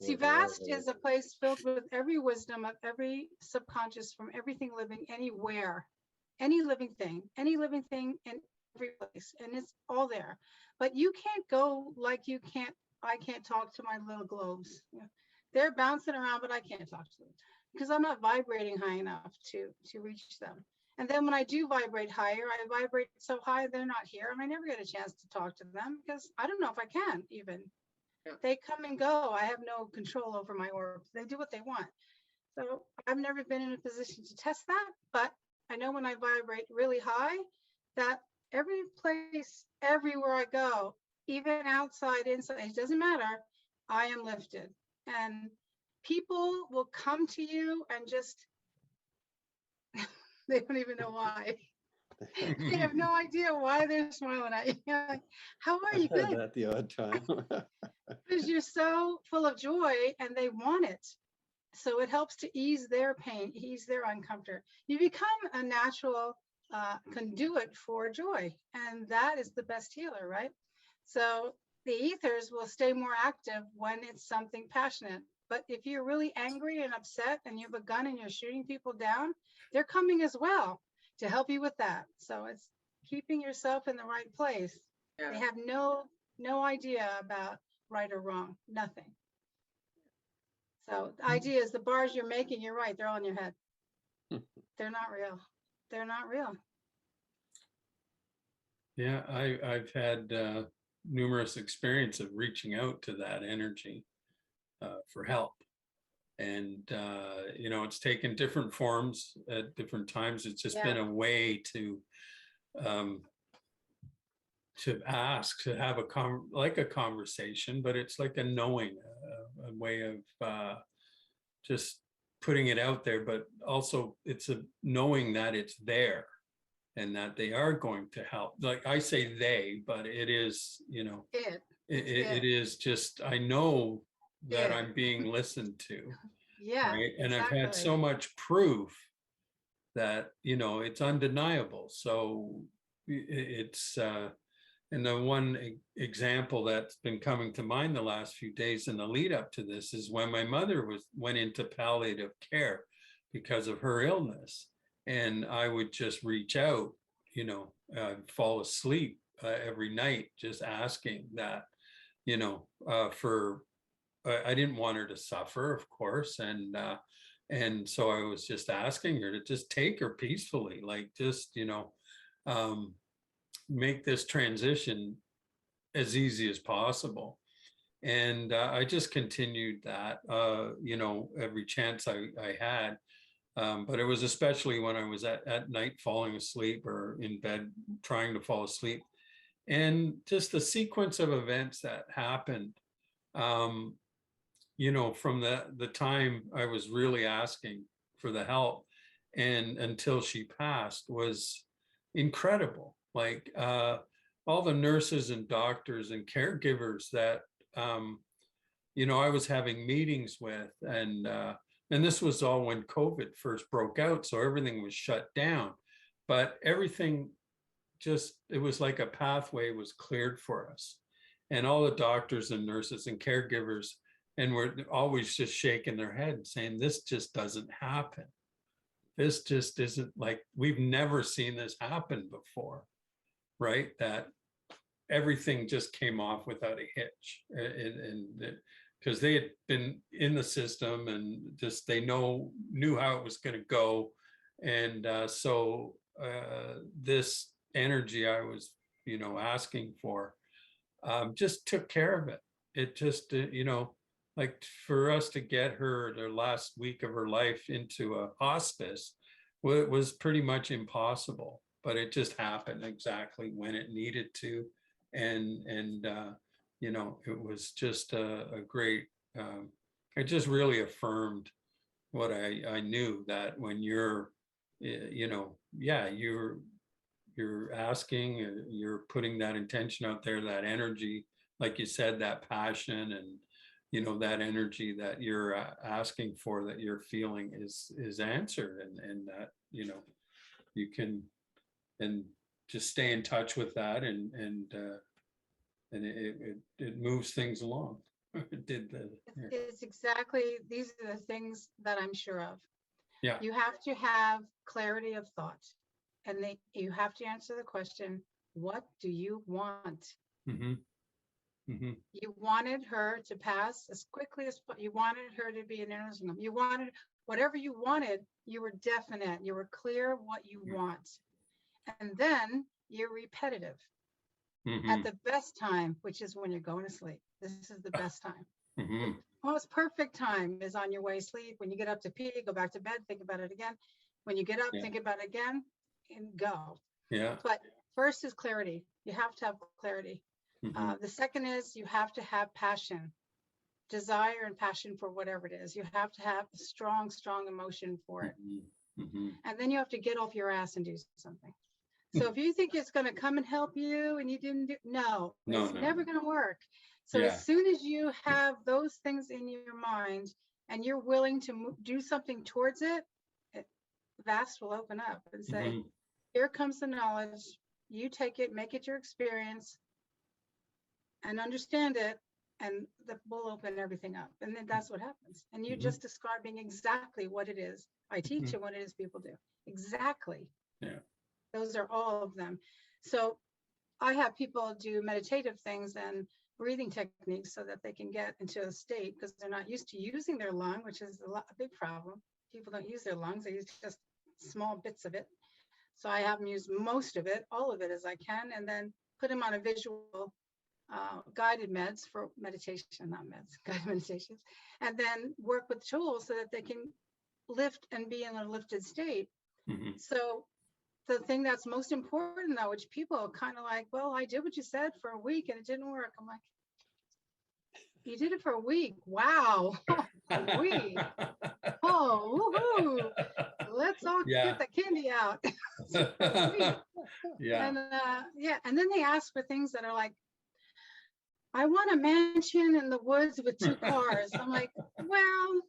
See, vast is a place filled with every wisdom of every subconscious from everything living anywhere, any living thing in every place, and it's all there. But you can't go like I can't talk to my little globes. They're bouncing around, but I can't talk to them because I'm not vibrating high enough to reach them. And then when I do vibrate higher, I vibrate so high they're not here, and I never get a chance to talk to them because I don't know if I can even. Yeah. They come and go. I have no control over my orbs. They do what they want. So I've never been in a position to test that, but I know when I vibrate really high, that every place, everywhere I go, even outside, inside, it doesn't matter, I am lifted. And people will come to you and just, they don't even know why. They have no idea why they're smiling at you. You're like, how are you? I've had Good. that the odd time. Because you're so full of joy and they want it. So it helps to ease their pain, ease their uncomfort. You become a natural conduit for joy, and that is the best healer, right? So the ethers will stay more active when it's something passionate. But if you're really angry and upset and you have a gun and you're shooting people down, they're coming as well to help you with that. So it's keeping yourself in the right place. Yeah. They have no idea about right or wrong, nothing. So the idea is the bars you're making, you're right, they're all in your head. They're not real. They're not real. Yeah, I've had numerous experience of reaching out to that energy for help. And, it's taken different forms at different times. It's just been a way to ask, to have a conversation, but it's like a knowing, a way of just putting it out there, but also it's a knowing that it's there and that they are going to help. Like I say they, but it is, it is just, I know that I'm being listened to. Yeah. Right? And exactly. I've had so much proof that, it's undeniable. So it's, and the one example that's been coming to mind the last few days in the lead up to this is when my mother went into palliative care because of her illness. And I would just reach out, fall asleep every night, just asking that, I didn't want her to suffer, of course. And so I was just asking her to just take her peacefully, like just, make this transition as easy as possible. And I just continued that, every chance I had. But it was especially when I was at night falling asleep or in bed trying to fall asleep. And just the sequence of events that happened, from the time I was really asking for the help and until she passed was incredible. Like all the nurses and doctors and caregivers that, I was having meetings with, and this was all when COVID first broke out. So everything was shut down, but everything it was like a pathway was cleared for us. And all the doctors and nurses and caregivers, and we're always just shaking their head and saying, this just doesn't happen. This just isn't, like, we've never seen this happen before, right? That everything just came off without a hitch. And because they had been in the system and just they knew how it was going to go. And so this energy I was, asking for, just took care of it. It just, like for us to get her the last week of her life into a hospice was pretty much impossible, but it just happened exactly when it needed to. And it was just a great, it just really affirmed what I knew, that when you're, you're asking, you're putting that intention out there, that energy, like you said, that passion and, that energy that you're asking for, that you're feeling is answered, and that, you can, and just stay in touch with that, and it moves things along. Did the, It's exactly, these are the things that I'm sure of. yeah. You have to have clarity of thought. And you have to answer the question, what do you want? Mm-hmm. Mm-hmm. You wanted her to pass as quickly as you wanted her to be in a nursing home. You wanted whatever you wanted, you were definite, you were clear what you want. And then you're repetitive at the best time, which is when you're going to sleep. This is the best time. Mm-hmm. Most perfect time is on your way to sleep. When you get up to pee, go back to bed, think about it again. When you get up, think about it again, and go. Yeah. But first is clarity. You have to have clarity. The second is you have to have passion, desire and passion for whatever it is. You have to have strong, strong emotion for it. And then you have to get off your ass and do something. So if you think it's going to come and help you and you didn't do, no, it's never going to work. So as soon as you have those things in your mind and you're willing to do something towards it, vast will open up and say, here comes the knowledge. You take it, make it your experience and understand it, and that will open everything up. And then that's what happens. And you're just describing exactly what it is. I teach you what it is people do. Exactly. Yeah. Those are all of them. So I have people do meditative things and breathing techniques so that they can get into a state because they're not used to using their lung, which is a big problem. People don't use their lungs. They use just small bits of it. So I have them use most of it, all of it as I can, and then put them on a visual guided meds for meditation, not meds, guided meditations, and then work with tools so that they can lift and be in a lifted state. So the thing that's most important though, which people are kind of like, well, I did what you said for a week and it didn't work. I'm like, you did it for a week. Wow. A week. Oh, woohoo. Let's all get the candy out. Yeah. And then they ask for things that are like, I want a mansion in the woods with 2 cars. I'm like, well,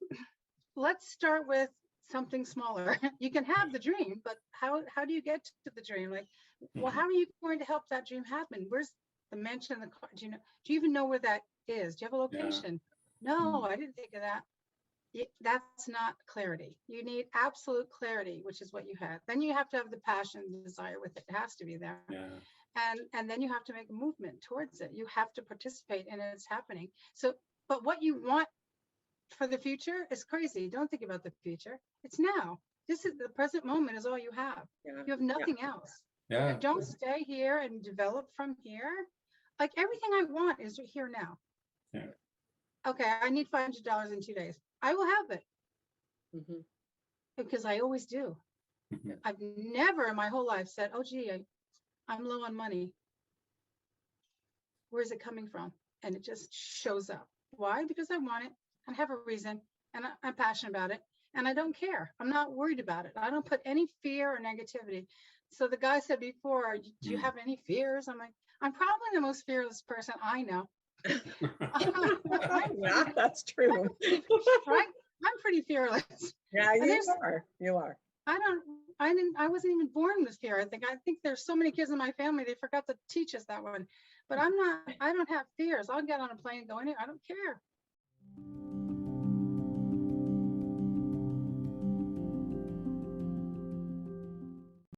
let's start with something smaller. You can have the dream, but how do you get to the dream? Like, well, how are you going to help that dream happen? Where's the mansion in the car? Do you even know where that is? Do you have a location? No, I didn't think of that. That's not clarity. You need absolute clarity, which is what you had. Then you have to have the passion and desire with it. It has to be there. And then you have to make a movement towards it. You have to participate in it's happening. So, but what you want for the future is crazy. Don't think about the future. It's now. This is the present moment is all you have. You have nothing else. Don't stay here and develop from here. Like everything I want is here now. Okay, I need $500 in 2 days. I will have it. Because I always do. I've never in my whole life said, oh, gee, I'm low on money. Where's it coming from? And it just shows up. Why? Because I want it and have a reason and I'm passionate about it and I don't care. I'm not worried about it. I don't put any fear or negativity. So the guy said before, do you have any fears? I'm like, I'm probably the most fearless person I know. Yeah, that's true. Right? I'm pretty fearless. Yeah, you are. I wasn't even born with fear. I think there's so many kids in my family, they forgot to teach us that one. But I don't have fears. I'll get on a plane and go anywhere. I don't care.